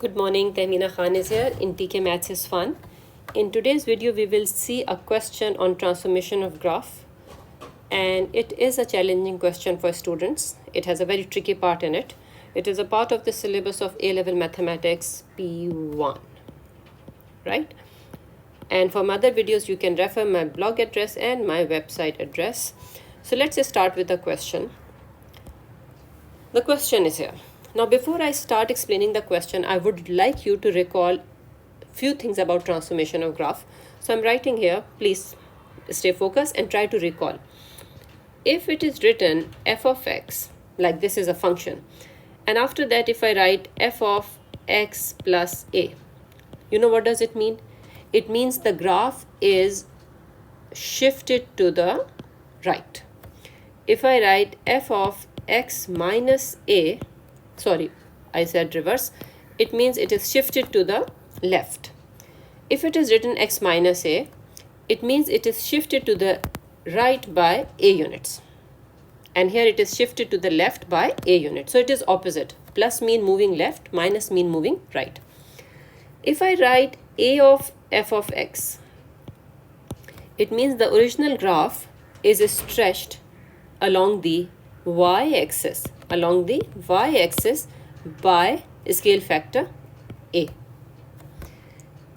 Good morning, Tahmina Khan is here in TkMaths is Fun. In today's video, we will see a question on transformation of graph, and it is a challenging question for students. It has a very tricky part in it. It is a part of the syllabus of A-level mathematics P1, right? And for my other videos, you can refer my blog address and my website address. So let's just start with the question. The question is here. Now, before I start explaining the question, I would like you to recall few things about transformation of graph. So I'm writing here, please stay focused and try to recall. If it is written f of x, like this is a function, and after that if I write f of x plus a, you know what does it mean? It means the graph is shifted to the right. If I write f of x minus a, sorry, I said reverse, it means it is shifted to the left. If it is written x minus a, it means it is shifted to the right by a units. And here it is shifted to the left by a unit. So it is opposite. Plus mean moving left, minus mean moving right. If I write a of f of x, it means the original graph is stretched along the y-axis, by scale factor a.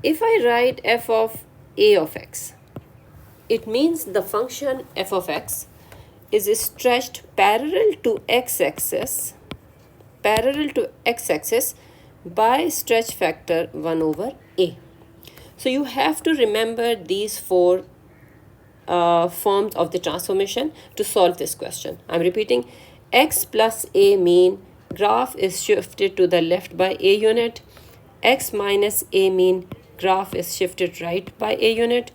If I write f of a of x, it means the function f of x is stretched parallel to x-axis by stretch factor 1 over a. So you have to remember these four forms of the transformation to solve this question. I'm repeating, x plus a mean graph is shifted to the left by a unit. X minus a mean graph is shifted right by a unit.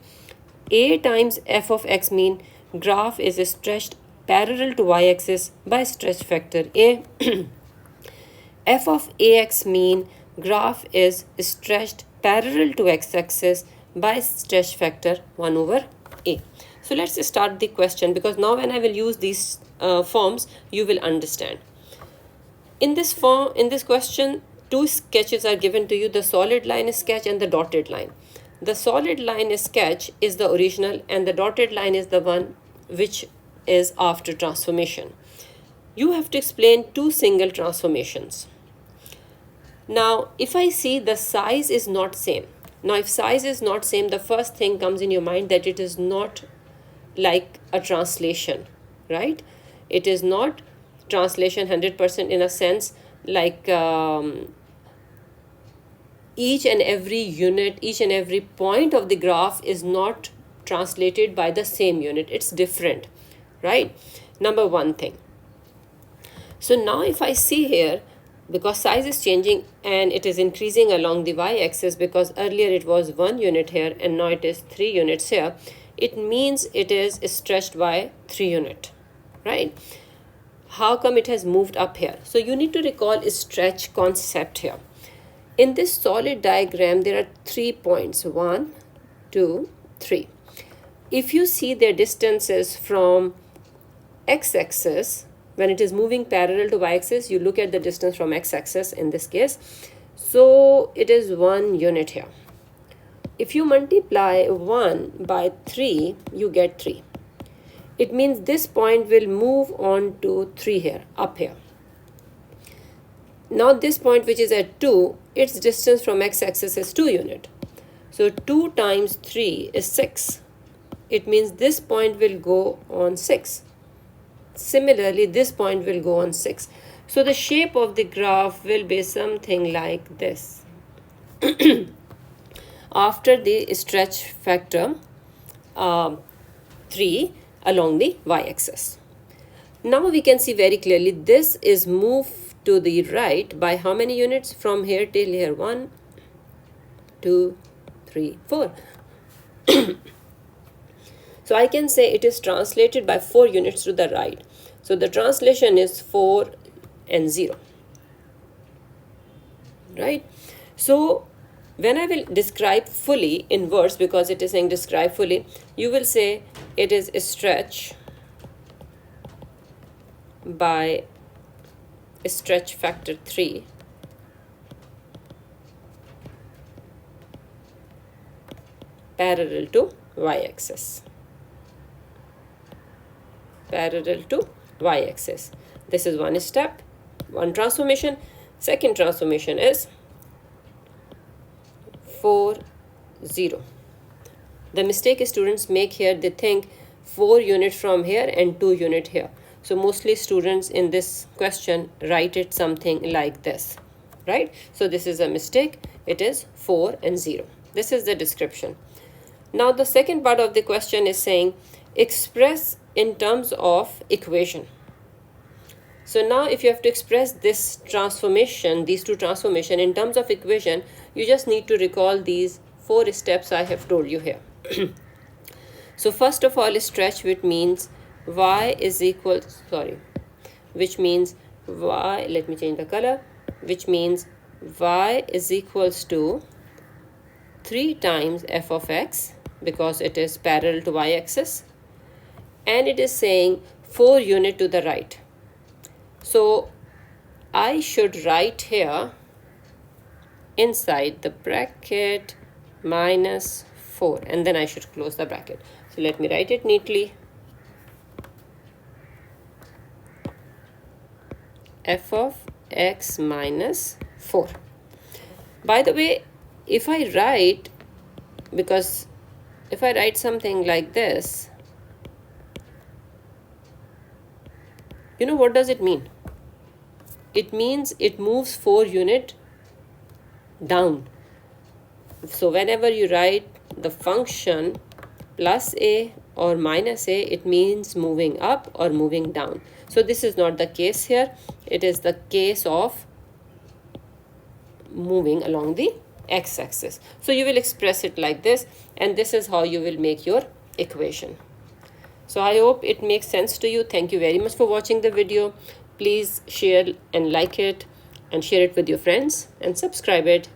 A times f of x mean graph is stretched parallel to y-axis by stretch factor a. F of ax mean graph is stretched parallel to x-axis by stretch factor 1 over a. So let's start the question, because now when I will use these forms, you will understand. In this question, two sketches are given to you, the solid line sketch and the dotted line. The solid line sketch is the original and the dotted line is the one which is after transformation. You have to explain two single transformations. Now, if I see the size is not same. Now, if size is not same, the first thing comes in your mind that it is not like a translation, right? It is not translation 100% in a sense like each and every unit, each and every point of the graph is not translated by the same unit. It's different, right? Number one thing. So now if I see here, because size is changing and it is increasing along the y-axis, because earlier it was 1 unit here and now it is 3 units here, it means it is stretched by 3 unit, right? How come it has moved up here? So you need to recall a stretch concept here. In this solid diagram, there are 3 points, 1, 2, 3. If you see their distances from x-axis, when it is moving parallel to y-axis, you look at the distance from x-axis in this case. So it is 1 unit here. If you multiply 1 by 3, you get 3. It means this point will move on to 3 here, up here. Now this point which is at 2, its distance from x-axis is 2 unit. So 2 times 3 is 6. It means this point will go on 6. Similarly, this point will go on 6. So the shape of the graph will be something like this. After the stretch factor 3 along the y-axis. Now we can see very clearly this is moved to the right by how many units from here till here? 1, 2, 3, 4. So I can say it is translated by 4 units to the right. So the translation is 4 and 0. Right? So when I will describe fully in words, because it is saying describe fully, you will say it is a stretch by stretch factor 3 parallel to y-axis. Parallel to y-axis. This is one step, one transformation. Second transformation is 4, 0. The mistake students make here, they think 4 unit from here and 2 unit here. So mostly students in this question write it something like this, right? So this is a mistake. It is 4 and 0. This is the description. Now the second part of the question is saying express in terms of equation. So now if you have to express this transformation, these two transformation in terms of equation, you just need to recall these 4 steps I have told you here. So first of all, stretch, which means y is equal, which means y, let me change the color, which means y is equals to 3 times f of x, because it is parallel to y-axis, and it is saying 4 unit to the right. So I should write here inside the bracket minus 4, and then I should close the bracket. So let me write it neatly. F of x minus 4. By the way, if I write, because if I write something like this, you know what does it mean? It means it moves 4 unit down. So whenever you write the function plus a or minus a, it means moving up or moving down. So this is not the case here. It is the case of moving along the x-axis. So you will express it like this, and this is how you will make your equation. So I hope it makes sense to you. Thank you very much for watching the video. Please share and like it, and share it with your friends, and subscribe it.